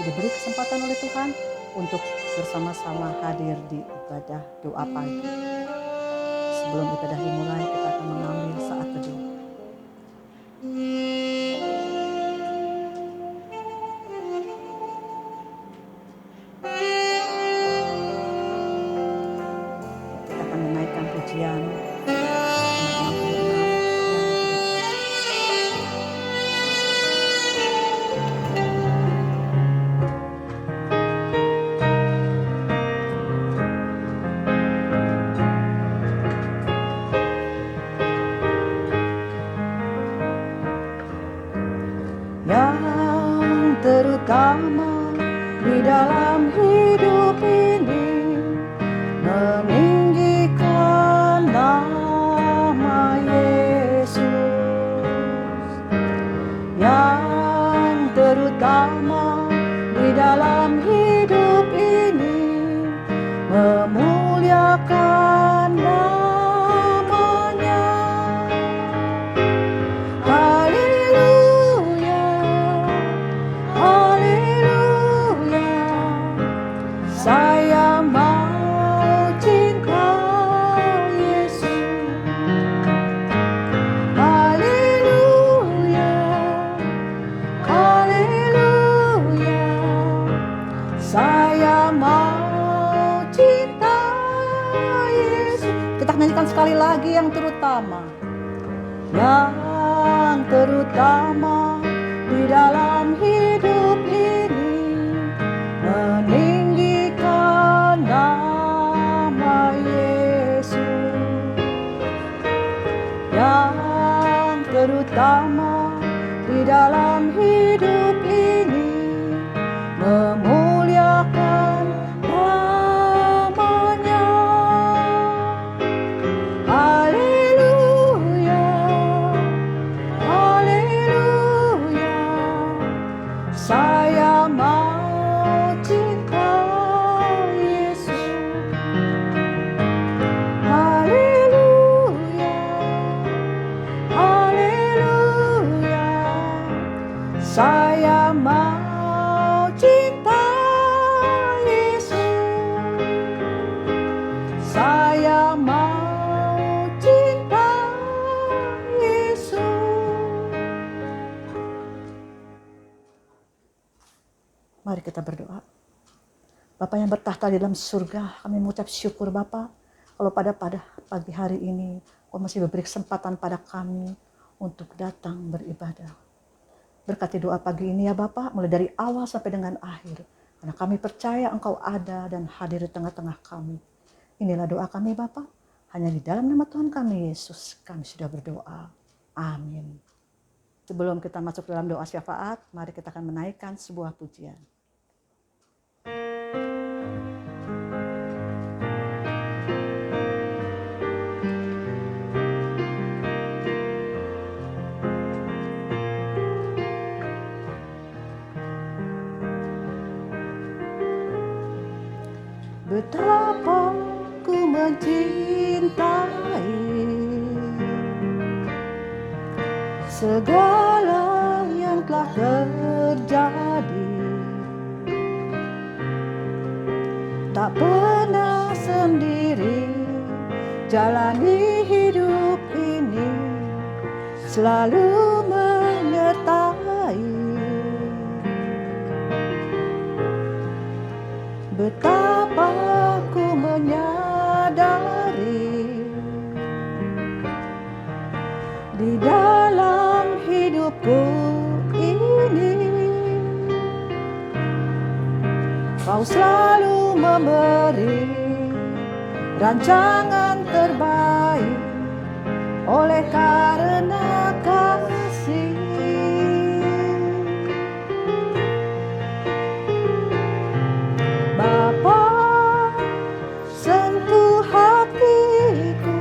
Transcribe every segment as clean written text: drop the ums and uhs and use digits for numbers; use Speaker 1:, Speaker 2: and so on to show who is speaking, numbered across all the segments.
Speaker 1: diberi kesempatan oleh Tuhan untuk bersama-sama hadir di ibadah doa pagi. Sebelum ibadah dimulai, kita akan mengambil saat teduh. Kita akan menaikkan pujian nomor 66 yang terutama di dalam hidup ini, meninggikan nama Yesus. Yang terutama di dalam hidup ini, memuliakan namanya. Haleluya, haleluya, saya mau cinta Yesus. Haleluya, haleluya, saya mau cinta Yesus. Kita nyanyikan sekali lagi yang terutama. Yang terutama di dalam hidup ini, meninggikan nama Yesus. Yang terutama di dalam hidup ini, memuliakan namanya. Haleluya, haleluya, saya mau cinta Yesus. Haleluya, haleluya, saya mau cinta Yesus. Saya mau cinta Yesus. Mari kita berdoa. Bapa yang bertahta di dalam surga, kami mengucap syukur Bapa, kalau pada pagi hari ini Kau masih memberi kesempatan pada kami untuk datang beribadah. Berkati doa pagi ini ya Bapa, mulai dari awal sampai dengan akhir, karena kami percaya Engkau ada dan hadir di tengah-tengah kami. Inilah doa kami Bapa, hanya di dalam nama Tuhan kami Yesus kami sudah berdoa. Amin. Sebelum kita masuk dalam doa syafaat, mari kita akan menaikkan sebuah pujian. Betapa ku mencintai segala yang telah terjadi, tak pernah sendiri jalani hidup ini, selalu menyertai. Betapa ku menyadari di dalam hidupku ini, Kau selalu memberi rancangan terbaik oleh karena kasih. Bapa, sentuh hatiku,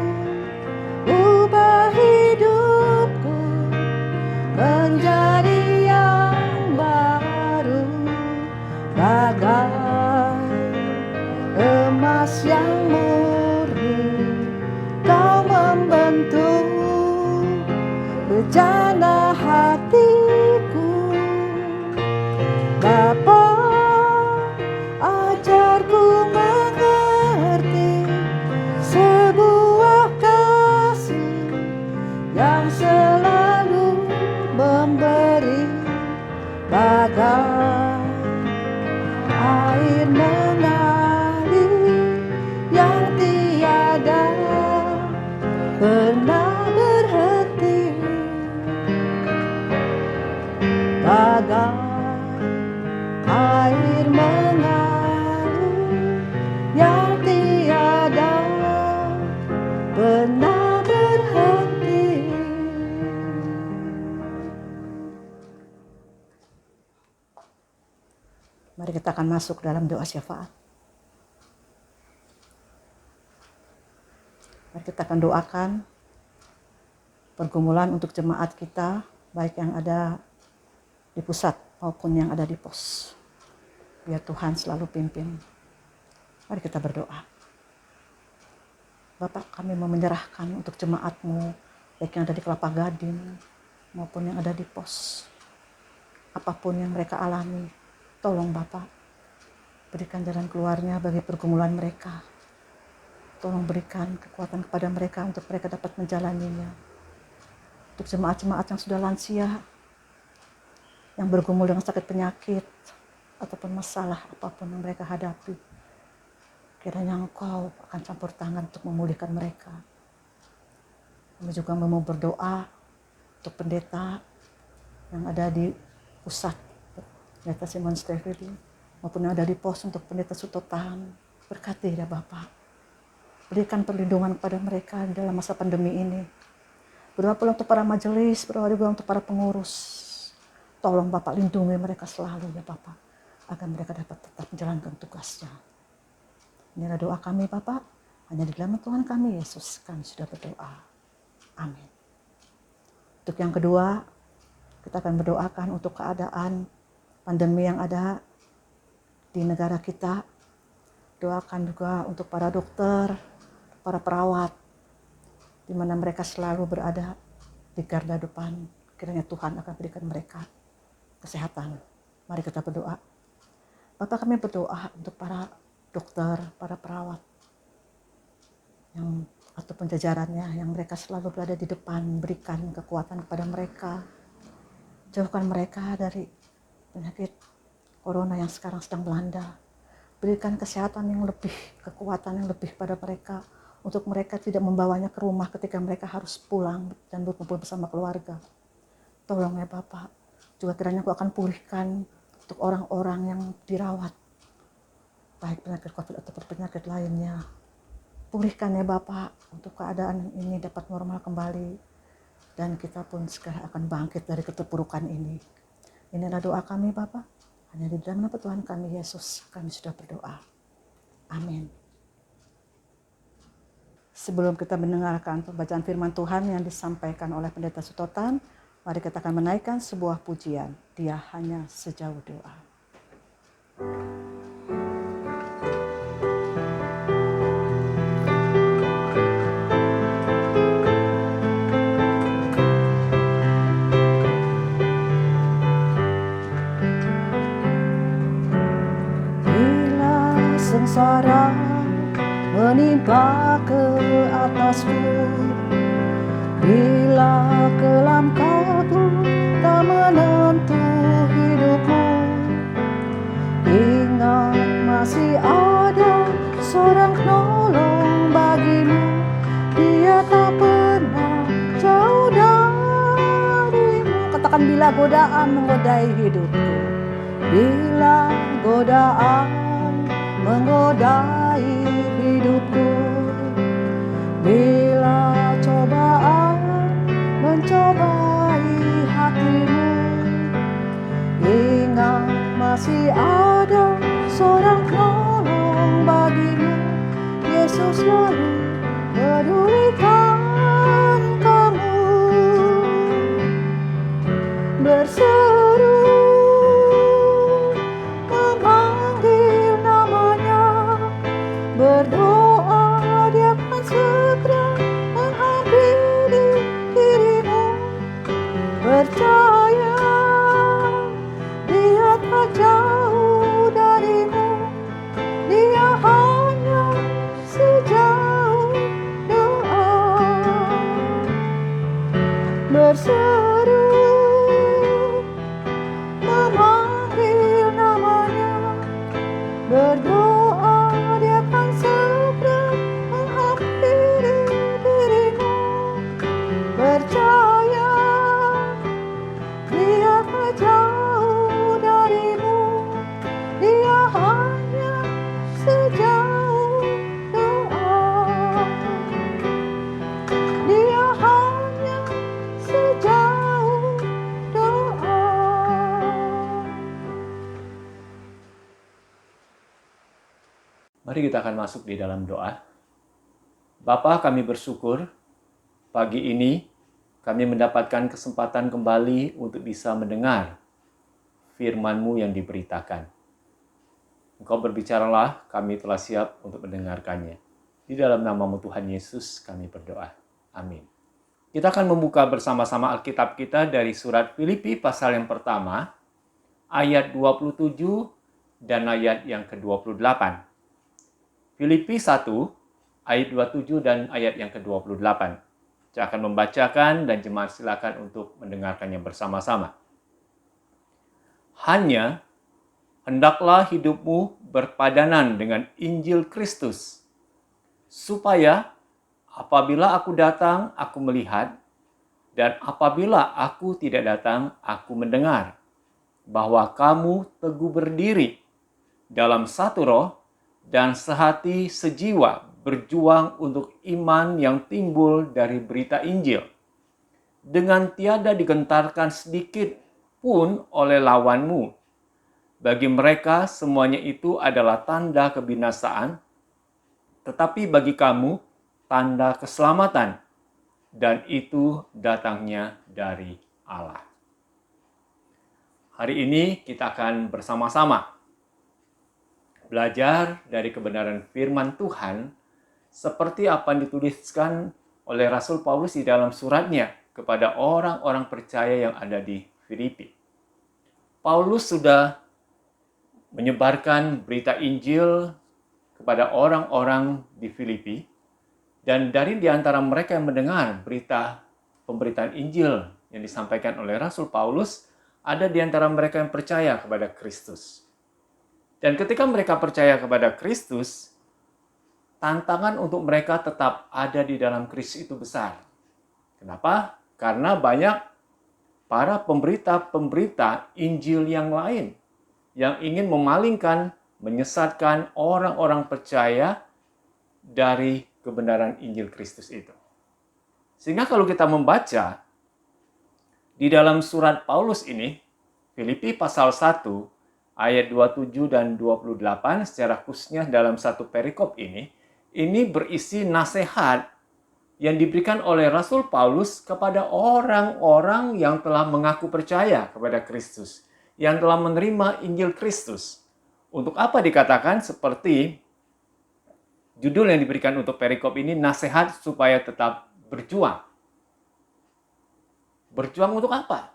Speaker 1: ubah hidupku menjadi yang baru, bagai emas yang murni. Kau membentuk bejana hatiku, Bapa. mengalir yang tiada pernah berhenti, bagai air mengalir yang tiada pernah berhenti. Mari kita akan masuk dalam doa syafaat. Mari kita akan doakan pergumulan untuk jemaat kita, baik yang ada di pusat maupun yang ada di pos. Biar Tuhan selalu pimpin. Mari kita berdoa. Bapak, kami mau menyerahkan untuk jemaat-Mu, baik yang ada di Kelapa Gading maupun yang ada di pos. Apapun yang mereka alami, tolong Bapak, berikan jalan keluarnya bagi pergumulan mereka. Tolong berikan kekuatan kepada mereka untuk mereka dapat menjalaninya. Untuk jemaat-jemaat yang sudah lansia, yang bergumul dengan sakit penyakit, ataupun masalah apapun yang mereka hadapi, kiranya Engkau akan campur tangan untuk memulihkan mereka. Kami juga mau berdoa untuk pendeta yang ada di pusat, pendeta Simon Stevili, maupun yang ada di pos untuk pendeta Sutotan. Berkati ya Bapak, berikan perlindungan kepada mereka dalam masa pandemi ini. Berdoa pula untuk para majelis, berdoa juga untuk para pengurus. Tolong Bapak lindungi mereka selalu ya Bapak, agar mereka dapat tetap menjalankan tugasnya. Inilah doa kami Bapak, hanya di dalam Tuhan kami Yesus kami sudah berdoa. Amin. Untuk yang kedua, kita akan berdoakan untuk keadaan pandemi yang ada di negara kita. Doakan juga untuk para dokter, para perawat, di mana mereka selalu berada di garda depan. Kiranya Tuhan akan berikan mereka kesehatan. Mari kita berdoa. Bapak, kami berdoa untuk para dokter, para perawat, yang ataupun jajarannya yang mereka selalu berada di depan, berikan kekuatan kepada mereka. Jauhkan mereka dari penyakit corona yang sekarang sedang melanda. Berikan kesehatan yang lebih, kekuatan yang lebih pada mereka, untuk mereka tidak membawanya ke rumah ketika mereka harus pulang dan berkumpul bersama keluarga. Tolong ya Bapak, juga kiranya Kau akan pulihkan untuk orang-orang yang dirawat, baik penyakit COVID atau penyakit lainnya. Pulihkan ya Bapak, untuk keadaan ini dapat normal kembali, dan kita pun segera akan bangkit dari keterpurukan ini. Inilah doa kami Bapak, hanya di dalam nama Tuhan kami Yesus kami sudah berdoa. Amin. Sebelum kita mendengarkan pembacaan firman Tuhan yang disampaikan oleh Pendeta Sutotan, mari kita akan menaikkan sebuah pujian. Dia hanya sejauh doa. Bila sengsara menimpa ke atasku, bila kelam kabut tak menentu hidupku, ingat masih ada seorang penolong bagimu. Dia tak pernah jauh darimu. Katakan, bila godaan menggodai hidupku, bila godaan menggodai hidupku, bila cobaan mencobai hatimu, ingat masih ada seorang penolong bagimu. Yesus selalu pedulikan kamu. Berseru memanggil namanya, berdoa Dia akan segera menghampiri dirimu. Percaya Dia tak jauh darimu, Dia hanya sejauh doa. Berseru Berdoa dia akan segera menghampiri dirimu. Percaya dia tak jauh darimu. Dia hanya sejauh doa. Dia hanya sejauh doa.
Speaker 2: Mari kita akan masuk di dalam doa. Bapa, kami bersyukur pagi ini kami mendapatkan kesempatan kembali untuk bisa mendengar firman-Mu yang diberitakan. Engkau berbicaralah, kami telah siap untuk mendengarkannya. Di dalam nama-Mu Tuhan Yesus kami berdoa. Amin. Kita akan membuka bersama-sama Alkitab kita dari surat Filipi pasal yang pertama, ayat 27 dan ayat yang ke-28. Filipi 1, ayat 27 dan ayat yang ke-28. Saya akan membacakan dan jemaat silakan untuk mendengarkannya bersama-sama. Hanya hendaklah hidupmu berpadanan dengan Injil Kristus, supaya apabila aku datang, aku melihat, dan apabila aku tidak datang, aku mendengar, bahwa kamu teguh berdiri dalam satu roh, dan sehati sejiwa berjuang untuk iman yang timbul dari berita Injil, dengan tiada digentarkan sedikit pun oleh lawanmu. Bagi mereka semuanya itu adalah tanda kebinasaan, tetapi bagi kamu tanda keselamatan, dan itu datangnya dari Allah. Hari ini kita akan bersama-sama belajar dari kebenaran firman Tuhan seperti apa yang dituliskan oleh Rasul Paulus di dalam suratnya kepada orang-orang percaya yang ada di Filipi. Paulus sudah menyebarkan berita Injil kepada orang-orang di Filipi, dan dari di antara mereka yang mendengar berita pemberitaan Injil yang disampaikan oleh Rasul Paulus, ada di antara mereka yang percaya kepada Kristus. Dan ketika mereka percaya kepada Kristus, tantangan untuk mereka tetap ada di dalam Kristus itu besar. Kenapa? Karena banyak para pemberita Injil yang lain yang ingin memalingkan, menyesatkan orang-orang percaya dari kebenaran Injil Kristus itu. Sehingga kalau kita membaca di dalam surat Paulus ini, Filipi pasal 1, ayat 27 dan 28 secara khususnya dalam satu perikop ini berisi nasihat yang diberikan oleh Rasul Paulus kepada orang-orang yang telah mengaku percaya kepada Kristus, yang telah menerima Injil Kristus. Untuk apa dikatakan seperti judul yang diberikan untuk perikop ini, nasihat supaya tetap berjuang. Berjuang untuk apa?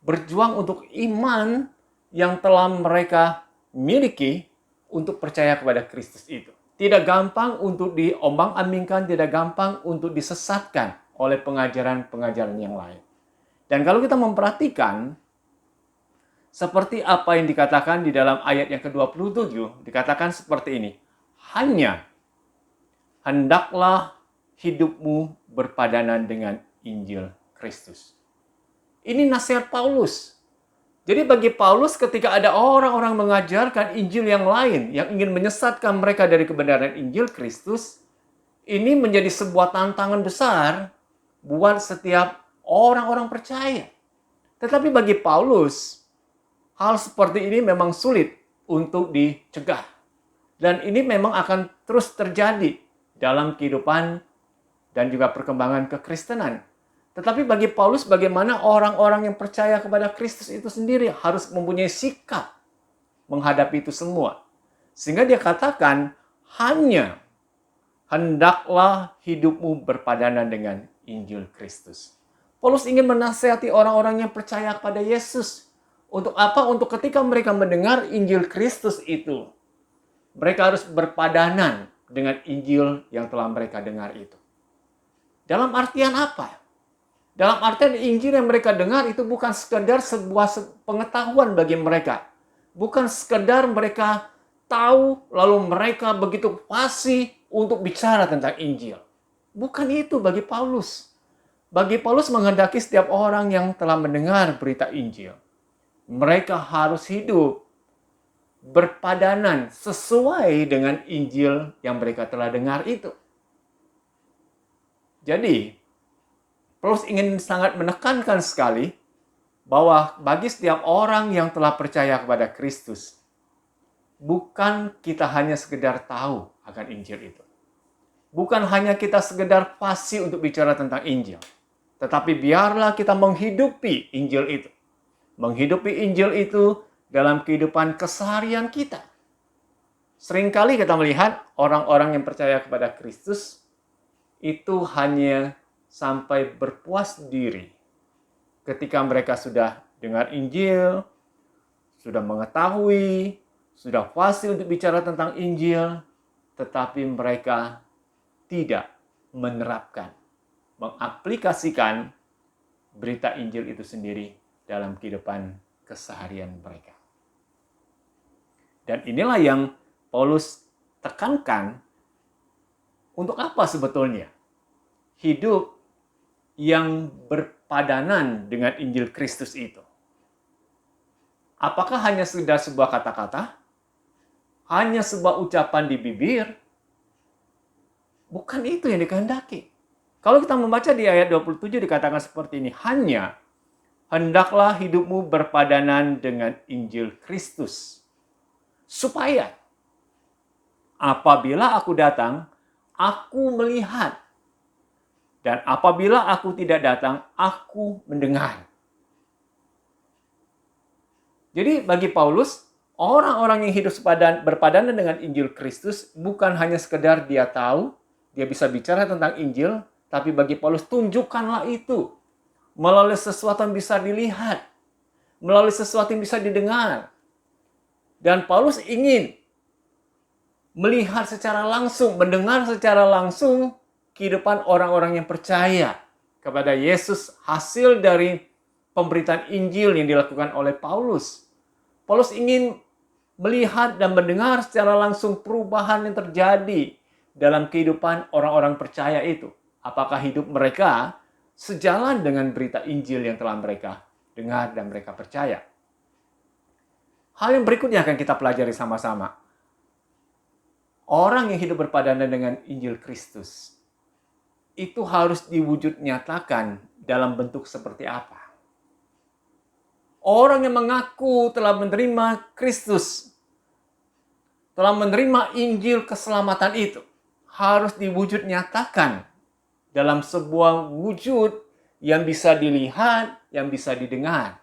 Speaker 2: Berjuang untuk iman yang telah mereka miliki untuk percaya kepada Kristus itu. Tidak gampang untuk diombang-ambingkan, tidak gampang untuk disesatkan oleh pengajaran-pengajaran yang lain. Dan kalau kita memperhatikan, seperti apa yang dikatakan di dalam ayat yang ke-27, dikatakan seperti ini, hanya hendaklah hidupmu berpadanan dengan Injil Kristus. Ini nasihat Paulus. Jadi bagi Paulus ketika ada orang-orang mengajarkan Injil yang lain yang ingin menyesatkan mereka dari kebenaran Injil Kristus, ini menjadi sebuah tantangan besar buat setiap orang-orang percaya. Tetapi bagi Paulus, hal seperti ini memang sulit untuk dicegah. Dan ini memang akan terus terjadi dalam kehidupan dan juga perkembangan kekristenan. Tetapi bagi Paulus, bagaimana orang-orang yang percaya kepada Kristus itu sendiri harus mempunyai sikap menghadapi itu semua. Sehingga dia katakan, hanya hendaklah hidupmu berpadanan dengan Injil Kristus. Paulus ingin menasihati orang-orang yang percaya kepada Yesus. Untuk apa? Untuk ketika mereka mendengar Injil Kristus itu, mereka harus berpadanan dengan Injil yang telah mereka dengar itu. Dalam artian apa? Dalam artian Injil yang mereka dengar itu bukan sekedar sebuah pengetahuan bagi mereka. Bukan sekedar mereka tahu, lalu mereka begitu fasih untuk bicara tentang Injil. Bukan itu bagi Paulus. Bagi Paulus menghendaki setiap orang yang telah mendengar berita Injil, mereka harus hidup berpadanan sesuai dengan Injil yang mereka telah dengar itu. Jadi, Paulus ingin sangat menekankan sekali bahwa bagi setiap orang yang telah percaya kepada Kristus, bukan kita hanya sekedar tahu akan Injil itu. Bukan hanya kita sekedar fasih untuk bicara tentang Injil. Tetapi biarlah kita menghidupi Injil itu. Menghidupi Injil itu dalam kehidupan keseharian kita. Seringkali kita melihat orang-orang yang percaya kepada Kristus itu hanya sampai berpuas diri ketika mereka sudah dengar Injil, sudah mengetahui, sudah fasih untuk bicara tentang Injil, tetapi mereka tidak menerapkan, mengaplikasikan berita Injil itu sendiri dalam kehidupan keseharian mereka. Dan inilah yang Paulus tekankan, untuk apa sebetulnya hidup yang berpadanan dengan Injil Kristus itu? Apakah hanya sekedar sebuah kata-kata? Hanya sebuah ucapan di bibir? Bukan itu yang dikehendaki. Kalau kita membaca di ayat 27 dikatakan seperti ini, hanya hendaklah hidupmu berpadanan dengan Injil Kristus, supaya apabila aku datang, aku melihat, dan apabila aku tidak datang, aku mendengar. Jadi bagi Paulus, orang-orang yang hidup berpadanan dengan Injil Kristus bukan hanya sekedar dia tahu, dia bisa bicara tentang Injil, tapi bagi Paulus tunjukkanlah itu melalui sesuatu yang bisa dilihat, melalui sesuatu yang bisa didengar. Dan Paulus ingin melihat secara langsung, mendengar secara langsung kehidupan orang-orang yang percaya kepada Yesus, hasil dari pemberitaan Injil yang dilakukan oleh Paulus. Paulus ingin melihat dan mendengar secara langsung perubahan yang terjadi dalam kehidupan orang-orang percaya itu. Apakah hidup mereka sejalan dengan berita Injil yang telah mereka dengar dan mereka percaya? Hal yang berikutnya akan kita pelajari sama-sama. Orang yang hidup berpadanan dengan Injil Kristus itu harus diwujud nyatakan dalam bentuk seperti apa? Orang yang mengaku telah menerima Kristus, telah menerima Injil keselamatan itu, harus diwujud nyatakan dalam sebuah wujud yang bisa dilihat, yang bisa didengar.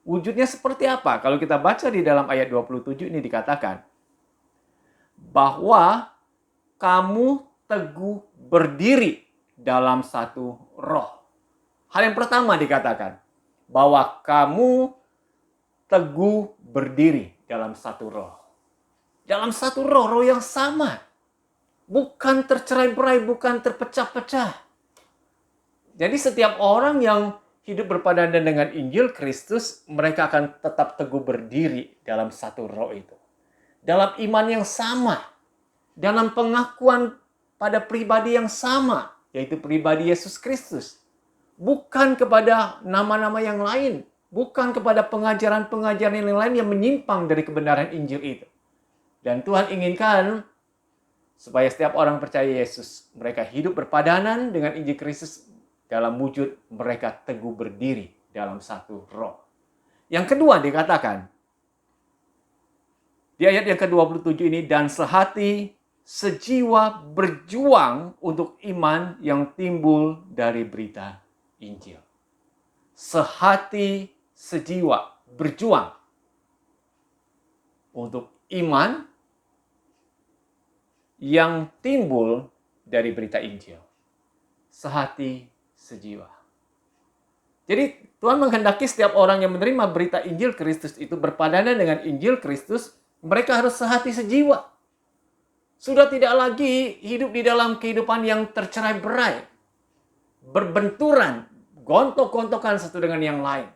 Speaker 2: Wujudnya seperti apa? Kalau kita baca di dalam ayat 27 ini dikatakan, bahwa kamu teguh berdiri dalam satu roh. Hal yang pertama dikatakan, bahwa kamu teguh berdiri dalam satu roh. Dalam satu roh, roh yang sama. Bukan tercerai-berai, bukan terpecah-pecah. Jadi setiap orang yang hidup berpadanan dengan Injil Kristus, mereka akan tetap teguh berdiri dalam satu roh itu. Dalam iman yang sama. Dalam pengakuan pada pribadi yang sama, yaitu pribadi Yesus Kristus. Bukan kepada nama-nama yang lain. Bukan kepada pengajaran-pengajaran yang lain yang menyimpang dari kebenaran Injil itu. Dan Tuhan inginkan supaya setiap orang percaya Yesus, mereka hidup berpadanan dengan Injil Kristus dalam wujud mereka teguh berdiri dalam satu roh. Yang kedua dikatakan, di ayat yang ke-27 ini, dan sehati sejiwa berjuang untuk iman yang timbul dari berita Injil. Sehati sejiwa berjuang untuk iman yang timbul dari berita Injil. Sehati sejiwa. Jadi Tuhan menghendaki setiap orang yang menerima berita Injil Kristus itu berpadanan dengan Injil Kristus, mereka harus sehati sejiwa. Sudah tidak lagi hidup di dalam kehidupan yang tercerai-berai, berbenturan, gontok-gontokan satu dengan yang lain.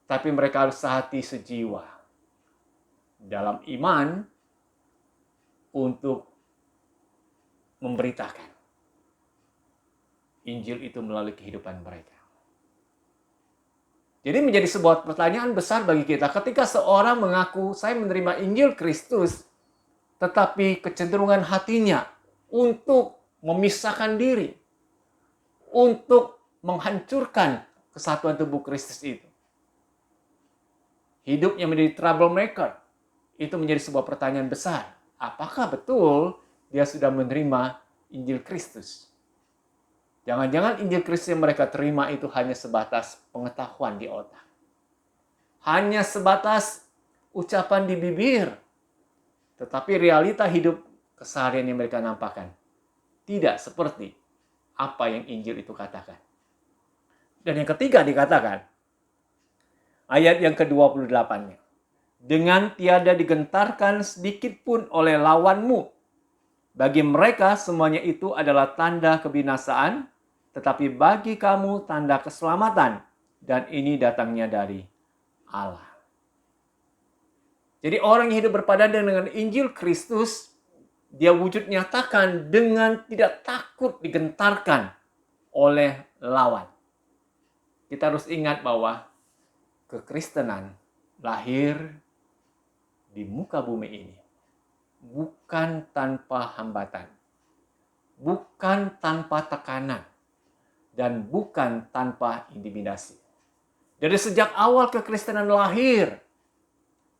Speaker 2: Tapi mereka harus sehati sejiwa. Dalam iman untuk memberitakan Injil itu melalui kehidupan mereka. Jadi menjadi sebuah pertanyaan besar bagi kita ketika seorang mengaku saya menerima Injil Kristus, tetapi kecenderungan hatinya untuk memisahkan diri, untuk menghancurkan kesatuan tubuh Kristus itu. Hidupnya menjadi troublemaker. Itu menjadi sebuah pertanyaan besar. Apakah betul dia sudah menerima Injil Kristus? Jangan-jangan Injil Kristus yang mereka terima itu hanya sebatas pengetahuan di otak. Hanya sebatas ucapan di bibir. Tetapi realita hidup keseharian yang mereka nampakkan tidak seperti apa yang Injil itu katakan. Dan yang ketiga dikatakan, ayat yang ke-28-nya. Dengan tiada digentarkan sedikit pun oleh lawanmu. Bagi mereka semuanya itu adalah tanda kebinasaan, tetapi bagi kamu tanda keselamatan, dan ini datangnya dari Allah. Jadi orang yang hidup berpadan dengan Injil Kristus, dia wujud nyatakan dengan tidak takut digentarkan oleh lawan. Kita harus ingat bahwa kekristenan lahir di muka bumi ini bukan tanpa hambatan, bukan tanpa tekanan, dan bukan tanpa intimidasi. Dari sejak awal kekristenan lahir,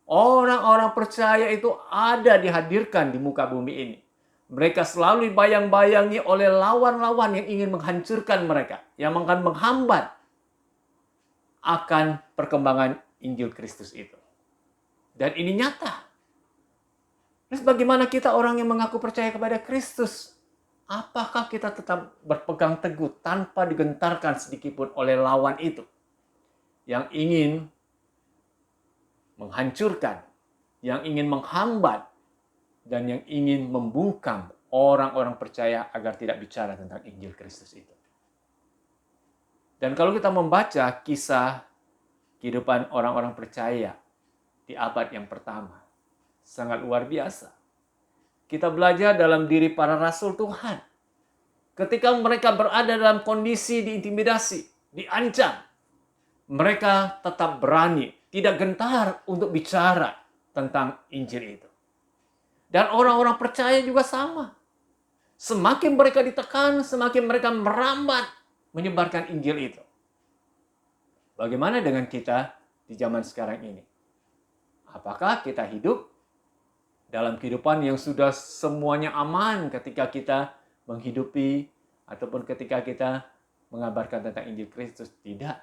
Speaker 2: orang-orang percaya itu ada dihadirkan di muka bumi ini. Mereka selalu dibayang-bayangi oleh lawan-lawan yang ingin menghancurkan mereka, yang akan menghambat akan perkembangan Injil Kristus itu. Dan ini nyata. Terus bagaimana kita orang yang mengaku percaya kepada Kristus? Apakah kita tetap berpegang teguh tanpa digentarkan sedikitpun oleh lawan itu yang ingin menghancurkan, yang ingin menghambat, dan yang ingin membungkam orang-orang percaya agar tidak bicara tentang Injil Kristus itu? Dan kalau kita membaca kisah kehidupan orang-orang percaya di abad yang pertama, sangat luar biasa. Kita belajar dalam diri para rasul Tuhan. Ketika mereka berada dalam kondisi diintimidasi, diancam, mereka tetap berani, tidak gentar untuk bicara tentang Injil itu. Dan orang-orang percaya juga sama. Semakin mereka ditekan, semakin mereka merambat menyebarkan Injil itu. Bagaimana dengan kita di zaman sekarang ini? Apakah kita hidup dalam kehidupan yang sudah semuanya aman ketika kita menghidupi ataupun ketika kita mengabarkan tentang Injil Kristus? Tidak.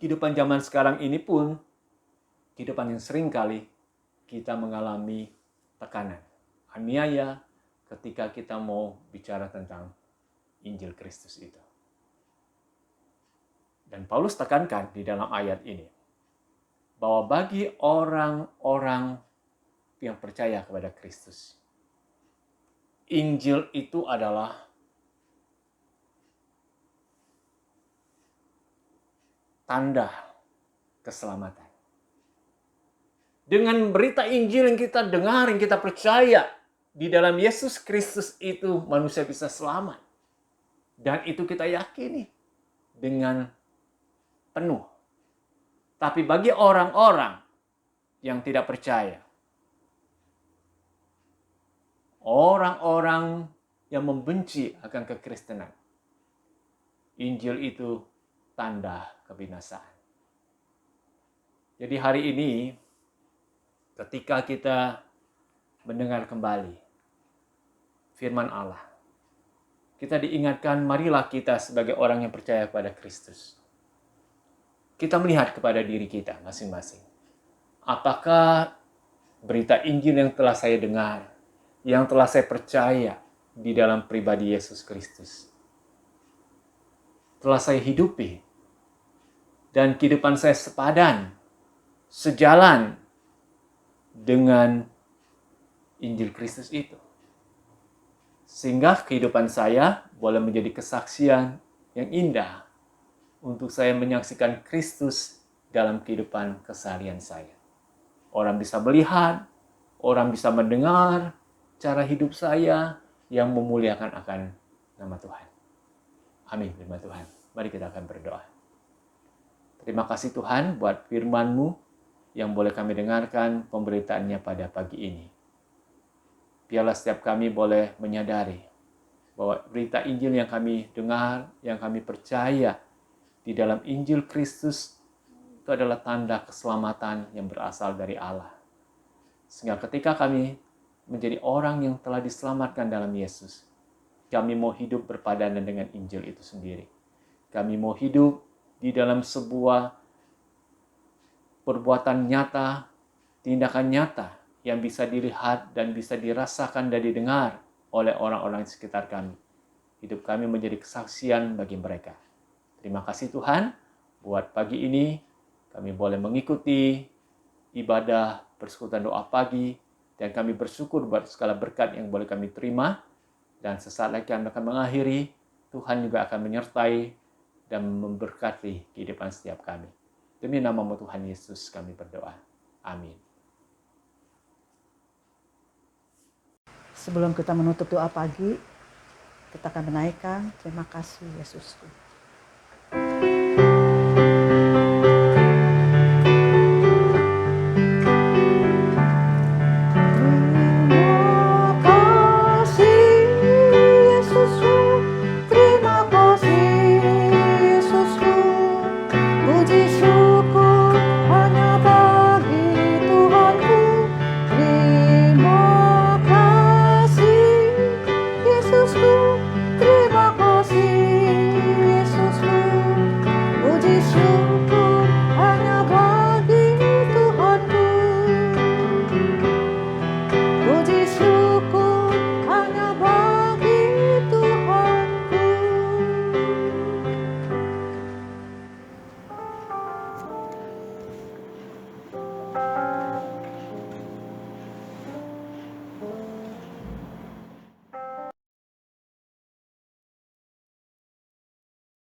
Speaker 2: Kehidupan zaman sekarang ini pun kehidupan yang sering kali kita mengalami tekanan, aniaya ketika kita mau bicara tentang Injil Kristus itu. Dan Paulus tekankan di dalam ayat ini bahwa bagi orang-orang yang percaya kepada Kristus, Injil itu adalah tanda keselamatan. Dengan berita Injil yang kita dengar, yang kita percaya, di dalam Yesus Kristus itu manusia bisa selamat. Dan itu kita yakini dengan penuh. Tapi bagi orang-orang yang tidak percaya, orang-orang yang membenci akan kekristenan, Injil itu tanda kebinasaan. Jadi hari ini, ketika kita mendengar kembali firman Allah, kita diingatkan, marilah kita sebagai orang yang percaya kepada Kristus, kita melihat kepada diri kita masing-masing. Apakah berita Injil yang telah saya dengar, yang telah saya percaya di dalam pribadi Yesus Kristus, telah saya hidupi, dan kehidupan saya sepadan, sejalan dengan Injil Kristus itu? Sehingga kehidupan saya boleh menjadi kesaksian yang indah untuk saya menyaksikan Kristus dalam kehidupan keseharian saya. Orang bisa melihat, orang bisa mendengar, cara hidup saya yang memuliakan akan nama Tuhan. Amin, firman Tuhan. Mari kita akan berdoa. Terima kasih Tuhan buat firman-Mu yang boleh kami dengarkan pemberitaannya pada pagi ini. Biarlah setiap kami boleh menyadari bahwa berita Injil yang kami dengar, yang kami percaya di dalam Injil Kristus itu adalah tanda keselamatan yang berasal dari Allah. Sehingga ketika kami menjadi orang yang telah diselamatkan dalam Yesus, kami mau hidup berpadanan dengan Injil itu sendiri. Kami mau hidup di dalam sebuah perbuatan nyata, tindakan nyata yang bisa dilihat dan bisa dirasakan dan didengar oleh orang-orang di sekitar kami. Hidup kami menjadi kesaksian bagi mereka. Terima kasih Tuhan, buat pagi ini kami boleh mengikuti ibadah persekutuan doa pagi, dan kami bersyukur buat segala berkat yang boleh kami terima. Dan sesaat lagi kami akan mengakhiri, Tuhan juga akan menyertai dan memberkati kehidupan setiap kami. Demi nama-Mu Tuhan Yesus kami berdoa. Amin.
Speaker 1: Sebelum kita menutup doa pagi, kita akan menaikkan terima kasih Yesusku.